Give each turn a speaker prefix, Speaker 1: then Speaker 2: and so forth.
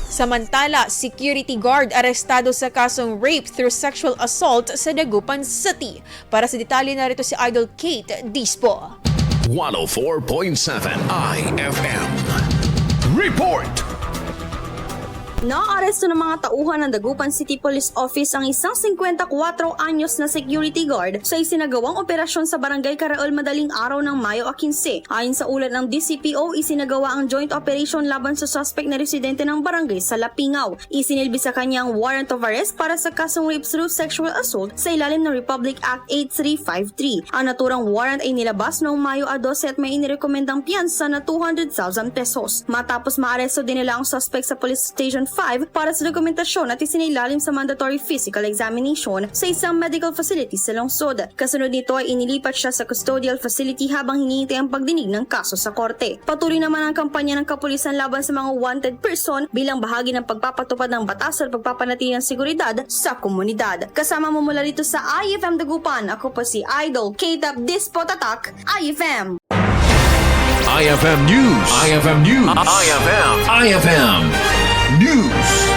Speaker 1: Samantala, security guard arestado sa kasong rape through sexual assault sa Dagupan City. Para sa detalye narito si Idol Kate Dispo.
Speaker 2: 104.7 IFM. Report!
Speaker 3: Naaresto ng mga tauhan ng Dagupan City Police Office ang isang 54 anyos na security guard sa isinagawang operasyon sa Barangay Caraol madaling araw ng Mayo 15. Ayon sa ulat ng DCPO, isinagawa ang joint operation laban sa suspect na residente ng barangay sa Lapingaw. Isinilbi sa kanyang warrant of arrest para sa kasong rape through sexual assault sa ilalim ng Republic Act 8353. Ang naturang warrant ay nilabas noong Mayo 12 at may inirekomendang piyansa na 200,000 pesos. Matapos maaresto din nila ang suspect sa Police Station 5 para sa dokumentasyon at isinilalim sa mandatory physical examination sa isang medical facility sa lungsod. Kasunod nito ay inilipat siya sa custodial facility habang hinihintay ang pagdinig ng kaso sa korte. Patuloy naman ang kampanya ng kapulisan laban sa mga wanted person bilang bahagi ng pagpapatupad ng batas at pagpapanatili ng seguridad sa komunidad. Kasama mo mula dito sa IFM Dagupan, ako po si Idol Kate Dispo Tatak, IFM.
Speaker 2: IFM News. IFM News. IFM News.